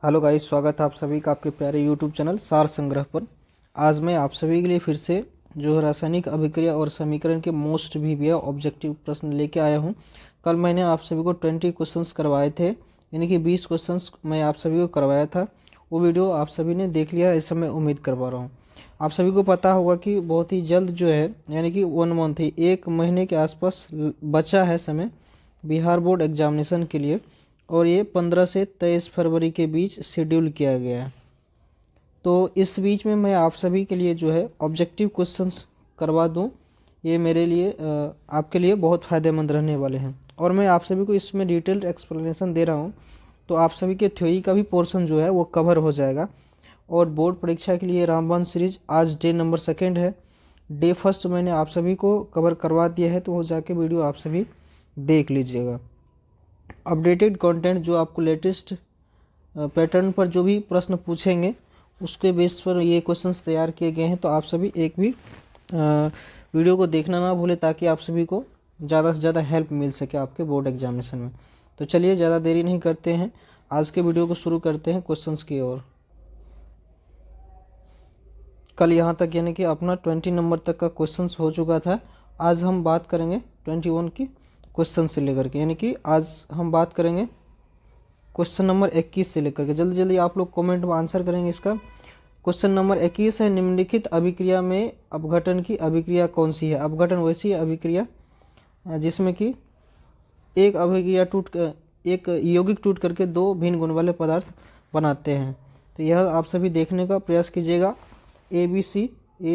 Hello guys, स्वागत है आप सभी का आपके प्यारे यूट्यूब चैनल सार संग्रह पर। आज मैं आप सभी के लिए फिर से जो है रासायनिक अभिक्रिया और समीकरण के मोस्ट भी ऑब्जेक्टिव प्रश्न लेके आया हूं। कल मैंने आप सभी को 20 क्वेश्चंस करवाए थे, यानी कि 20 क्वेश्चंस मैं आप सभी को करवाया था। वो वीडियो आप सभी ने देख लिया, ऐसा मैं उम्मीद करवा रहा हूँ। आप सभी को पता होगा कि बहुत ही जल्द जो है, यानी कि 1 मंथ ही 1 महीने के आसपास बचा है समय बिहार बोर्ड एग्जामिनेशन के लिए, और ये 15 से 23 फरवरी के बीच शेड्यूल किया गया है। तो इस बीच में मैं आप सभी के लिए जो है ऑब्जेक्टिव क्वेश्चंस करवा दूं, ये मेरे लिए आपके लिए बहुत फ़ायदेमंद रहने वाले हैं। और मैं आप सभी को इसमें डिटेल्ड एक्सप्लेनेशन दे रहा हूं, तो आप सभी के थ्योरी का भी पोर्शन जो है वो कवर हो जाएगा। और बोर्ड परीक्षा के लिए रामबाण सीरीज आज डे नंबर 2 है। डे फर्स्ट मैंने आप सभी को कवर करवा दिया है, तो वो जाके वीडियो आप सभी देख लीजिएगा। अपडेटेड कंटेंट जो आपको लेटेस्ट पैटर्न पर जो भी प्रश्न पूछेंगे उसके बेस पर ये क्वेश्चंस तैयार किए गए हैं। तो आप सभी एक भी वीडियो को देखना ना भूले, ताकि आप सभी को ज़्यादा से ज़्यादा हेल्प मिल सके आपके बोर्ड एग्जामिनेशन में। तो चलिए ज़्यादा देरी नहीं करते हैं, आज के वीडियो को शुरू करते हैं क्वेश्चंस की ओर। कल यहाँ तक यानी कि अपना 20 नंबर तक का क्वेश्चंस हो चुका था। आज हम बात करेंगे 21 की क्वेश्चन से लेकर के, यानी कि आज हम बात करेंगे क्वेश्चन नंबर 21 से लेकर के। जल्दी जल्दी आप लोग कमेंट में आंसर करेंगे इसका। क्वेश्चन नंबर 21 है, निम्नलिखित अभिक्रिया में अपघटन की अभिक्रिया कौन सी है। अपघटन वैसी अभिक्रिया जिसमें कि एक अभिक्रिया एक यौगिक टूट करके दो भिन्न गुण वाले पदार्थ बनाते हैं। तो यह आप सभी देखने का प्रयास कीजिएगा। ए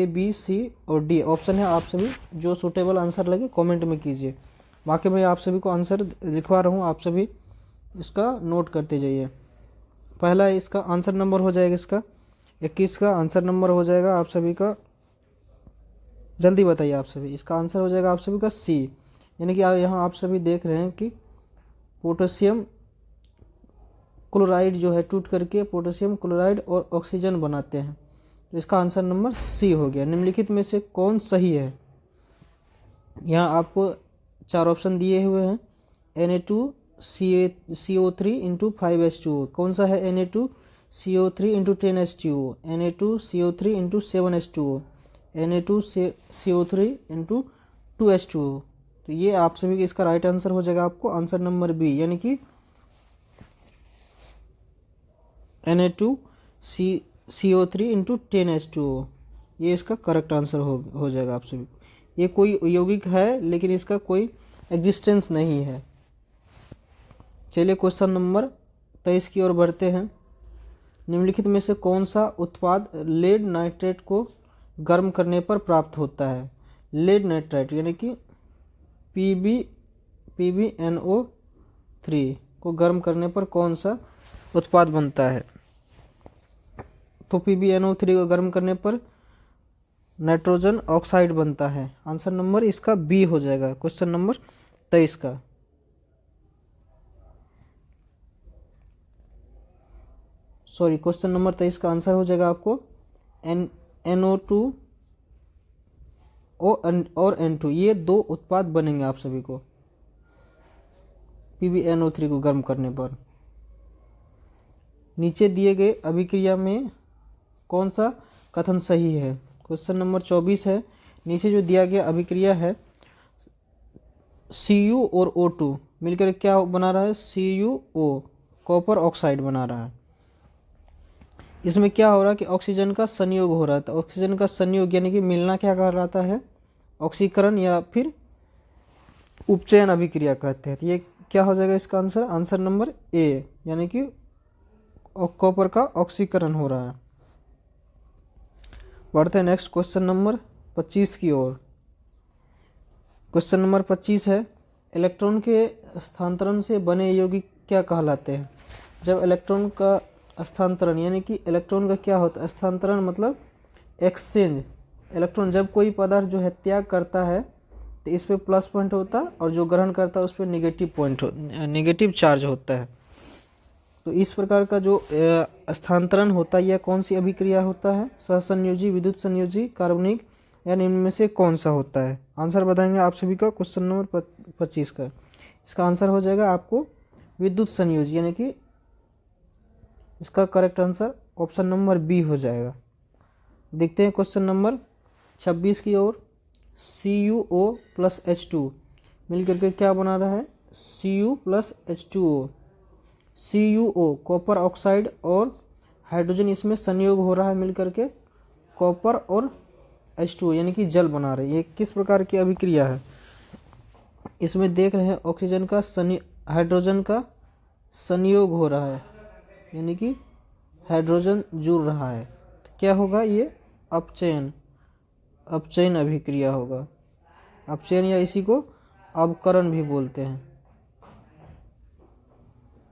बी सी और डी ऑप्शन है, आप सभी जो सूटेबल आंसर लगे कमेंट में कीजिए। बाकी मैं आप सभी को आंसर लिखवा रहा हूँ, आप सभी इसका नोट करते जाइए। पहला इसका आंसर नंबर हो जाएगा, इसका 21 का आंसर नंबर हो जाएगा आप सभी का, जल्दी बताइए आप सभी। इसका आंसर हो जाएगा आप सभी का सी, यानी कि यहाँ आप सभी देख रहे हैं कि पोटेशियम क्लोराइड जो है टूट करके पोटेशियम क्लोराइड और ऑक्सीजन बनाते हैं। तो इसका आंसर नंबर सी हो गया। निम्नलिखित में से कौन सही है। यहाँ आपको 4 ऑप्शन दिए हुए हैं। Na2CO3 इंटू 5H2O कौन सा है। Na2CO3 into 10H2O, Na2CO3 into 7H2O, Na2CO3 into 2H2O। तो ये आप सभी का इसका राइट आंसर हो जाएगा आपको आंसर नंबर बी, यानी कि Na2CO3 इंटू 10H2O, ये इसका करेक्ट आंसर हो जाएगा आप सभी को। ये कोई यौगिक है लेकिन इसका कोई एग्जिस्टेंस नहीं है। चलिए क्वेश्चन नंबर 23 की ओर बढ़ते हैं। निम्नलिखित में से कौन सा उत्पाद लेड नाइट्रेट को गर्म करने पर प्राप्त होता है। लेड नाइट्रेट यानी कि PbNO3 को गर्म करने पर कौन सा उत्पाद बनता है। तो PbNO3 को गर्म करने पर नाइट्रोजन ऑक्साइड बनता है। आंसर नंबर इसका बी हो जाएगा क्वेश्चन नंबर 23 का। सॉरी, क्वेश्चन नंबर 23 का आंसर हो जाएगा आपको NO2 और N2, ये दो उत्पाद बनेंगे आप सभी को PbNO3 को गर्म करने पर। नीचे दिए गए अभिक्रिया में कौन सा कथन सही है। क्वेश्चन नंबर 24 है। नीचे जो दिया गया अभिक्रिया है, Cu और O2 मिलकर क्या बना रहा है। CuO कॉपर ऑक्साइड बना रहा है। इसमें क्या हो रहा है कि ऑक्सीजन का संयोग हो रहा था। ऑक्सीजन का संयोग यानी कि मिलना क्या कहलाता है, ऑक्सीकरण या फिर उपचयन अभिक्रिया कहते हैं। तो ये क्या हो जाएगा इसका आंसर, आंसर नंबर ए, यानी कि कॉपर का ऑक्सीकरण हो रहा है। बढ़ते हैं नेक्स्ट क्वेश्चन नंबर 25 की ओर। क्वेश्चन नंबर 25 है, इलेक्ट्रॉन के स्थानांतरण से बने यौगिक क्या कहलाते हैं। जब इलेक्ट्रॉन का स्थानांतरण यानी कि इलेक्ट्रॉन का क्या होता है, स्थानांतरण मतलब एक्सचेंज। इलेक्ट्रॉन जब कोई पदार्थ जो है त्याग करता है तो इस पे प्लस पॉइंट होता है, और जो ग्रहण करता है उस पर नेगेटिव चार्ज होता है। तो इस प्रकार का जो स्थानांतरण होता है यह कौन सी अभिक्रिया होता है। सहसंयोजी, विद्युत संयोजी, कार्बनिक, या इनमें में से कौन सा होता है। आंसर बताएंगे आप सभी का क्वेश्चन नंबर 25 का। इसका आंसर हो जाएगा आपको विद्युत संयोजी, यानी कि इसका correct answer option number B हो जाएगा। देखते हैं क्वेश्चन नंबर 26 की ओर। CuO प्लस H2 मिल करके क्या बना रहा है, Cu plus H2O। CuO copper oxide और हाइड्रोजन इसमें संयोग हो रहा है मिल करके कॉपर और H2O यानी कि जल बना रहे हैं। ये किस प्रकार की अभिक्रिया है, इसमें देख रहे हैं ऑक्सीजन का हाइड्रोजन का संयोग हो रहा है यानी कि हाइड्रोजन जुड़ रहा है। तो क्या होगा, ये अपचयन अभिक्रिया होगा। अपचयन या इसी को अवकरण भी बोलते हैं।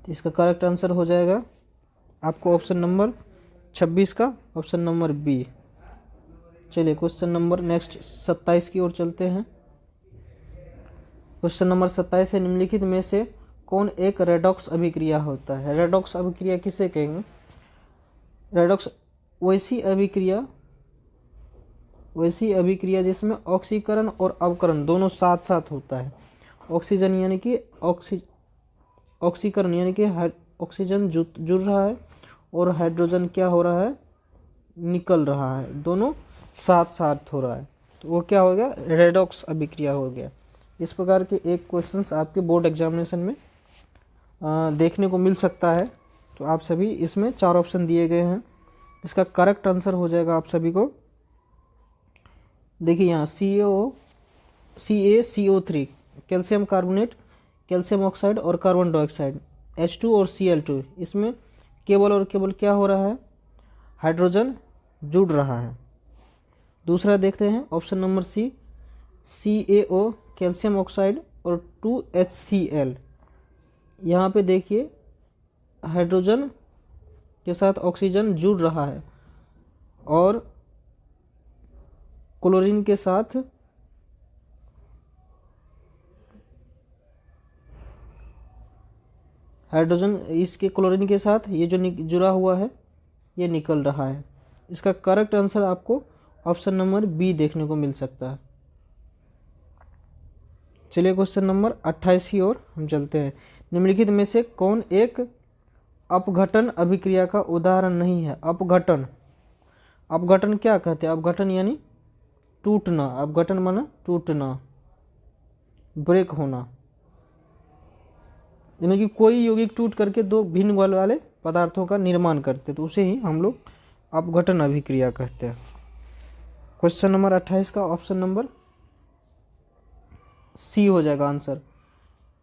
तो इसका करेक्ट आंसर हो जाएगा आपको ऑप्शन नंबर 26 का ऑप्शन नंबर बी। चलिए क्वेश्चन नंबर नेक्स्ट 27 की ओर चलते हैं। क्वेश्चन नंबर 27 है, निम्नलिखित में से कौन एक रेडॉक्स अभिक्रिया होता है। रेडॉक्स अभिक्रिया किसे कहेंगे, रेडॉक्स वैसी अभिक्रिया जिसमें ऑक्सीकरण और अवकरण दोनों साथ साथ होता है। ऑक्सीजन यानी कि ऑक्सीकरण यानी कि ऑक्सीजन जुड़ रहा है और हाइड्रोजन क्या हो रहा है, निकल रहा है, दोनों साथ साथ हो रहा है, तो वो क्या हो गया, रेडॉक्स अभिक्रिया हो गया। इस प्रकार के एक क्वेश्चंस आपके बोर्ड एग्जामिनेशन में देखने को मिल सकता है। तो आप सभी इसमें 4 ऑप्शन दिए गए हैं, इसका करेक्ट आंसर हो जाएगा आप सभी को। देखिए यहाँ CaCO3 calcium carbonate, calcium oxide और कार्बन डाइऑक्साइड, H2 और Cl2, इसमें केवल और केवल क्या हो रहा है, हाइड्रोजन जुड़ रहा है। दूसरा देखते हैं option number C, CaO calcium oxide और 2HCl। यहाँ पे देखिए हाइड्रोजन के साथ ऑक्सीजन जुड़ रहा है और क्लोरीन के साथ हाइड्रोजन, इसके क्लोरीन के साथ ये जो जुड़ा हुआ है ये निकल रहा है। इसका करेक्ट आंसर आपको ऑप्शन नंबर बी देखने को मिल सकता है। चलिए क्वेश्चन नंबर 28 की ओर हम चलते हैं। निम्नलिखित में से कौन एक अपघटन अभिक्रिया का उदाहरण नहीं है। अपघटन क्या कहते हैं, अपघटन यानी टूटना, अपघटन माना टूटना, ब्रेक होना, यानी कि कोई यौगिक टूट करके 2 भिन्न बल वाले पदार्थों का निर्माण करते, तो उसे ही हम लोग अपघटन अभिक्रिया कहते हैं। क्वेश्चन नंबर 28 का ऑप्शन नंबर सी हो जाएगा आंसर।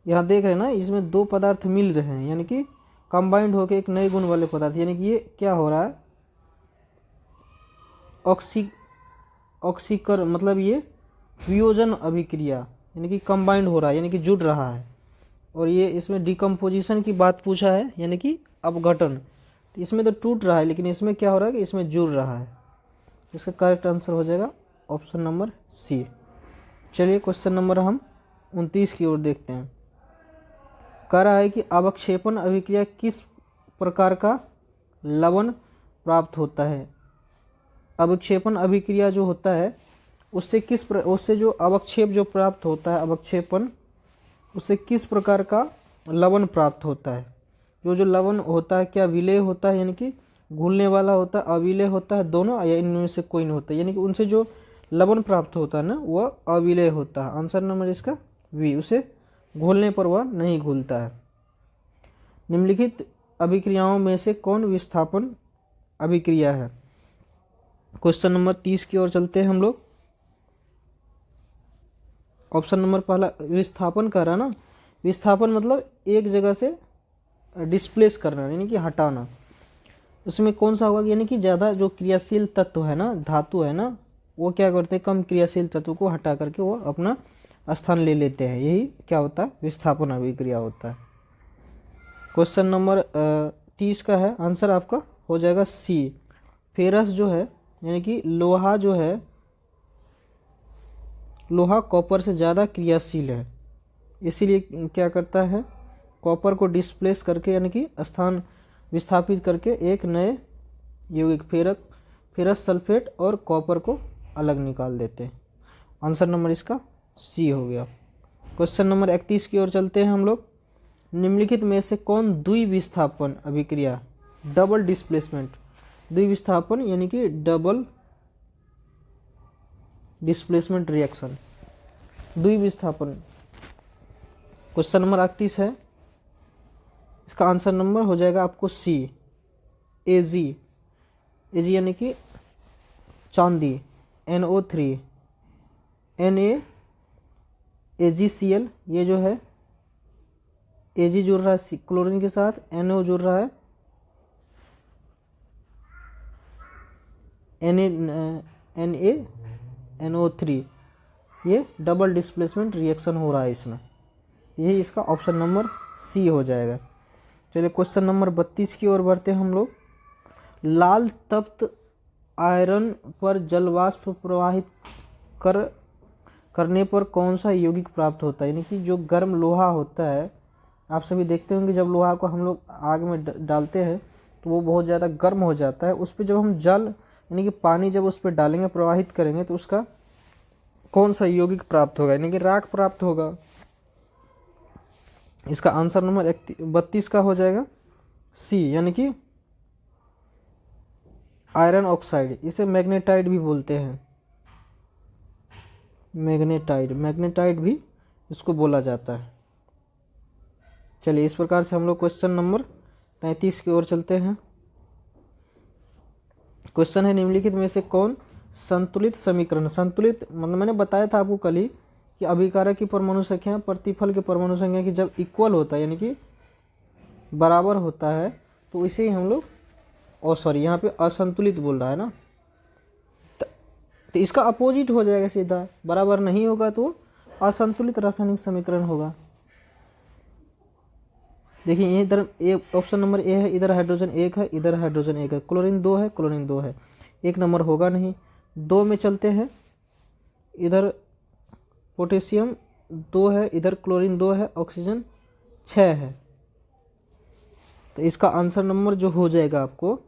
यहाँ देख रहे हैं ना, इसमें 2 पदार्थ मिल रहे हैं यानी कि कंबाइंड होकर एक नए गुण वाले पदार्थ, यानी कि ये क्या हो रहा है, ऑक्सीकर मतलब ये वियोजन अभिक्रिया यानी कि कंबाइंड हो रहा है यानी कि जुड़ रहा है। और ये इसमें डिकम्पोजिशन की बात पूछा है यानी कि अपघटन, तो इसमें तो टूट रहा है लेकिन इसमें क्या हो रहा है कि इसमें जुड़ रहा है। इसका करेक्ट आंसर हो जाएगा ऑप्शन नंबर सी। चलिए क्वेश्चन नंबर हम 29 की ओर देखते हैं। कह रहा है कि अवक्षेपण अभिक्रिया किस प्रकार का लवण प्राप्त होता है। अवक्षेपण अभिक्रिया जो होता है उससे जो अवक्षेप जो प्राप्त होता है, अवक्षेपण, उससे किस प्रकार का लवण प्राप्त होता है। जो लवण होता है क्या विलेय होता है यानी कि घुलने वाला होता है, अविलेय होता है, दोनों या इनमें से कोई नहीं होता, यानी कि उनसे जो लवण प्राप्त होता है ना वह अविलेय होता है। आंसर नंबर इसका वी, उसे घोलने पर वह नहीं घुलता है। निम्नलिखित अभिक्रियाओं में से कौन विस्थापन अभिक्रिया है। क्वेश्चन नंबर 30 की ओर चलते हैं हम लोग। ऑप्शन नंबर पहला विस्थापन कर रहा ना, विस्थापन मतलब एक जगह से डिस्प्लेस करना यानी कि हटाना। उसमें कौन सा होगा, यानी कि ज़्यादा जो क्रियाशील तत्व है ना, धातु है ना, वो क्या करते हैं, कम क्रियाशील तत्व को हटा करके वो अपना स्थान ले लेते हैं, यही क्या होता है, विस्थापन अभिक्रिया होता है। क्वेश्चन नंबर 30 का है आंसर आपका हो जाएगा सी। फेरस जो है यानी कि लोहा जो है, लोहा कॉपर से ज़्यादा क्रियाशील है, इसीलिए क्या करता है, कॉपर को डिस्प्लेस करके यानी कि स्थान विस्थापित करके एक नए यौगिक फेरस सल्फेट और कॉपर को अलग निकाल देते हैं। आंसर नंबर इसका सी हो गया। क्वेश्चन नंबर 31 की ओर चलते हैं हम लोग। निम्नलिखित में से कौन द्विविस्थापन अभिक्रिया डबल डिस्प्लेसमेंट, द्विविस्थापन यानी कि डबल डिस्प्लेसमेंट रिएक्शन, द्विविस्थापन। क्वेश्चन नंबर 38 है, इसका आंसर नंबर हो जाएगा आपको सी, एजी। एजी यानी कि चांदी, NO3, NaAgCl, ये जो है Ag जुड़ रहा है क्लोरीन के साथ, NO जुड़ रहा है NaNO3, ये डबल डिस्प्लेसमेंट रिएक्शन हो रहा है इसमें। यही इसका ऑप्शन नंबर सी हो जाएगा। चलिए क्वेश्चन नंबर 32 की ओर बढ़ते हैं हम लोग। लाल तप्त आयरन पर जलवाष्प प्रवाहित करने पर कौन सा यौगिक प्राप्त होता है, यानी कि जो गर्म लोहा होता है, आप सभी देखते होंगे जब लोहा को हम लोग आग में डालते हैं तो वो बहुत ज़्यादा गर्म हो जाता है। उस पर जब हम जल यानी कि पानी जब उस पर डालेंगे, प्रवाहित करेंगे, तो उसका कौन सा यौगिक प्राप्त होगा, यानी कि राख प्राप्त होगा। इसका आंसर नंबर 32 का हो जाएगा सी, यानी कि आयरन ऑक्साइड। इसे मैग्नेटाइड भी बोलते हैं, मैग्नेटाइड भी इसको बोला जाता है। चलिए इस प्रकार से हम लोग क्वेश्चन नंबर 33 की ओर चलते हैं। क्वेश्चन है, निम्नलिखित में से कौन संतुलित समीकरण, संतुलित मतलब मैंने बताया था आपको कल ही कि अभिकारक की परमाणु संख्या प्रतिफल के परमाणु संख्या की जब इक्वल होता है यानी कि बराबर होता है तो इसे ही हम लोग यहाँ पे असंतुलित बोल रहा है ना, तो इसका अपोजिट हो जाएगा सीधा, बराबर नहीं होगा तो असंतुलित रासायनिक समीकरण होगा। देखिए इधर एक ऑप्शन नंबर ए है, इधर हाइड्रोजन 1 है, इधर हाइड्रोजन 1 है, क्लोरीन 2 है, क्लोरीन 2 है, एक नंबर होगा नहीं। 2 में चलते हैं, इधर पोटेशियम 2 है, इधर क्लोरीन 2 है, ऑक्सीजन 6 है। तो इसका आंसर नंबर जो हो जाएगा आपको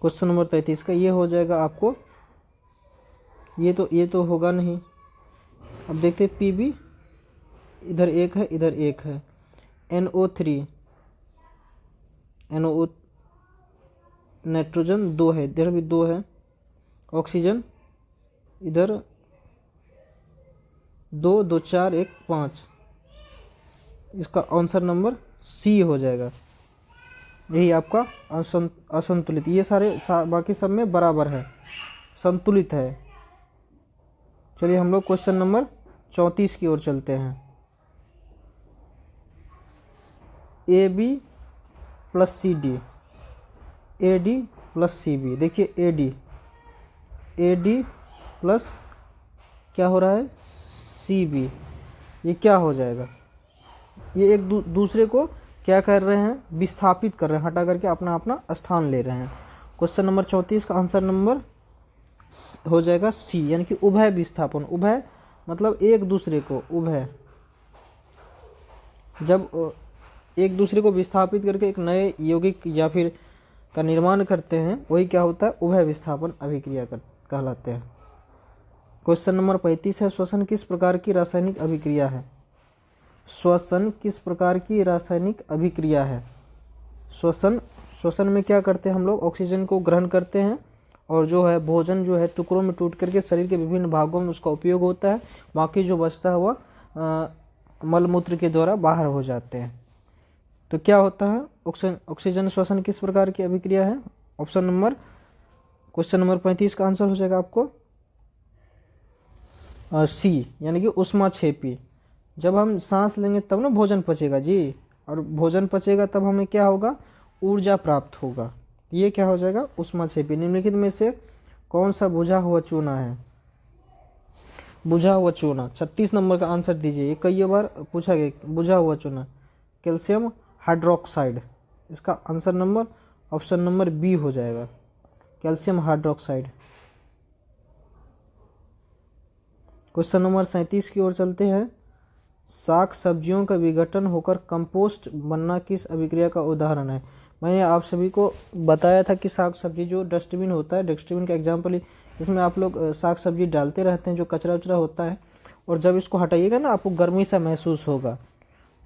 क्वेश्चन नंबर 33 का, ये हो जाएगा आपको, ये तो होगा नहीं। अब देखते हैं Pb, इधर 1 है, इधर 1 है, NO3, NO नाइट्रोजन 2 है, इधर भी 2 है, ऑक्सीजन इधर 2 2 4 1 5। इसका आंसर नंबर सी हो जाएगा। यही आपका असंतुलित, ये सारे बाकी सब में बराबर है, संतुलित है। चलिए हम लोग क्वेश्चन नंबर 34 की ओर चलते हैं। AB plus CD, AD plus CB। देखिए AD प्लस क्या हो रहा है CB, ये क्या हो जाएगा, ये एक दूसरे को क्या कर रहे हैं, विस्थापित कर रहे हैं, हटा करके अपना अपना स्थान ले रहे हैं। क्वेश्चन नंबर 34 का आंसर नंबर हो जाएगा सी, यानी कि उभय विस्थापन। उभय मतलब एक दूसरे को, उभय जब एक दूसरे को विस्थापित करके एक नए यौगिक या फिर का निर्माण करते हैं, वही क्या होता है, उभय विस्थापन अभिक्रिया कहलाते हैं। क्वेश्चन नंबर 35 है, श्वसन किस प्रकार की रासायनिक अभिक्रिया है। श्वसन किस प्रकार की रासायनिक अभिक्रिया है। श्वसन में क्या करते हैं हम लोग, ऑक्सीजन को ग्रहण करते हैं और जो है भोजन जो है टुकड़ों में टूट करके शरीर के विभिन्न भागों में उसका उपयोग होता है, बाकी जो बचता है वह मलमूत्र के द्वारा बाहर हो जाते हैं। तो क्या होता है, ऑक्सीजन श्वसन किस प्रकार की अभिक्रिया है। ऑप्शन नंबर क्वेश्चन नंबर 35 का आंसर हो जाएगा आपको सी, यानी कि ऊष्माक्षेपी। जब हम सांस लेंगे तब ना भोजन पचेगा जी, और भोजन पचेगा तब हमें क्या होगा, ऊर्जा प्राप्त होगा। ये क्या हो जाएगा, ऊष्माक्षेपी। निम्नलिखित में से कौन सा बुझा हुआ चूना है। बुझा हुआ चूना 36 नंबर का आंसर दीजिए, ये कई बार पूछा गया। बुझा हुआ चूना कैल्शियम हाइड्रोक्साइड, इसका answer number option number B हो जाएगा, कैल्शियम हाइड्रोक्साइड। क्वेश्चन नंबर 37 की ओर चलते हैं। साग सब्जियों का विघटन होकर कंपोस्ट बनना किस अभिक्रिया का उदाहरण है। मैंने आप सभी को बताया था कि साग सब्जी जो डस्टबिन होता है, डस्टबिन का एग्जाम्पल ही, इसमें आप लोग साग सब्जी डालते रहते हैं, जो कचरा उचरा होता है, और जब इसको हटाइएगा ना आपको गर्मी सा महसूस होगा।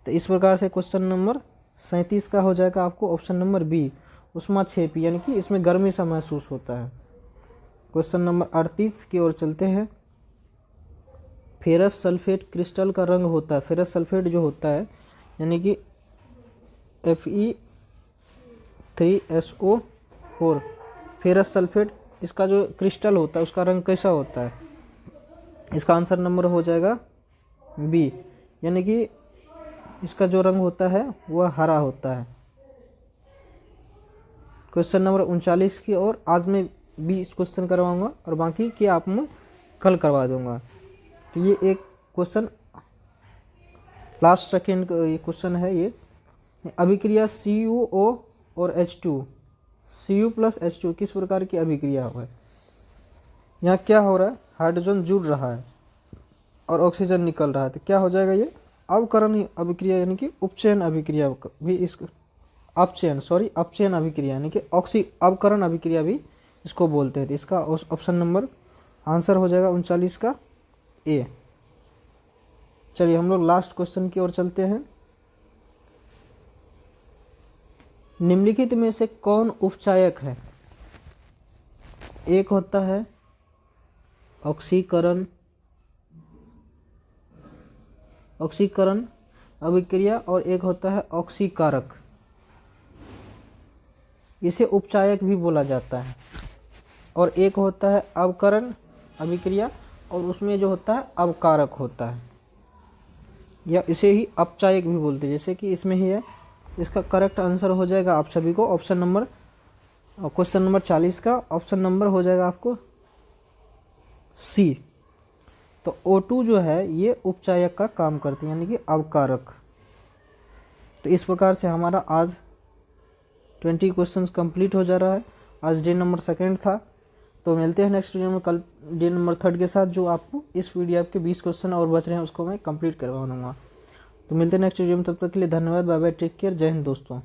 तो इस प्रकार से क्वेश्चन नंबर 37 का हो जाएगा आपको ऑप्शन नंबर बी, उष्माक्षेपी, यानी कि इसमें गर्मी सा महसूस होता है। क्वेश्चन नंबर 38 की ओर चलते हैं। फेरस सल्फेट क्रिस्टल का रंग होता है, फेरस सल्फेट जो होता है यानी कि Fe3SO4, फेरस सल्फेट, इसका जो क्रिस्टल होता है उसका रंग कैसा होता है? इसका आंसर नंबर हो जाएगा बी, यानी कि इसका जो रंग होता है वह हरा होता है। क्वेश्चन नंबर 39 की ओर आज मैं 20 क्वेश्चन करवाऊंगा और बाकी के आप मैं कल करवा दूंगा। तो ये एक क्वेश्चन लास्ट सेकेंड ये क्वेश्चन है। ये अभिक्रिया CuO और H2, Cu प्लस H2 किस प्रकार की अभिक्रिया है? यहाँ क्या हो रहा है? हाइड्रोजन जुड़ रहा है और ऑक्सीजन निकल रहा है, तो क्या हो जाएगा? ये अवकरण अभिक्रिया यानी कि उपचयन अभिक्रिया भी इस अपचयन अभिक्रिया यानी कि अवकरण अभिक्रिया भी इसको बोलते हैं। तो इसका ऑप्शन नंबर आंसर हो जाएगा 39 का ए। चलिए हम लोग लास्ट क्वेश्चन की ओर चलते हैं। निम्नलिखित में से कौन उपचायक है? एक होता है ऑक्सीकरण अभिक्रिया और एक होता है ऑक्सीकारक। इसे उपचायक भी बोला जाता है। और एक होता है अवकरण अभिक्रिया और उसमें जो होता है अवकारक होता है, या इसे ही अपचायक भी बोलते हैं, जैसे कि इसमें ही है। इसका करेक्ट आंसर हो जाएगा आप सभी को ऑप्शन नंबर, क्वेश्चन नंबर 40 का ऑप्शन नंबर हो जाएगा आपको सी। तो O2 जो है ये उपचायक का काम करती है यानी कि अवकारक। तो इस प्रकार से हमारा आज 20 क्वेश्चंस कंप्लीट हो जा रहा है। आज डे नंबर 2 था। तो मिलते हैं नेक्स्ट वीडियो में कल डे नंबर 3 के साथ, जो आपको इस पीडीएफ के 20 क्वेश्चन और बच रहे हैं उसको मैं कंप्लीट करवा दूंगा। तो मिलते हैं नेक्स्ट वीडियो में, तब तक के लिए धन्यवाद, बाय बाय, टेक केयर, जय हिंद दोस्तों।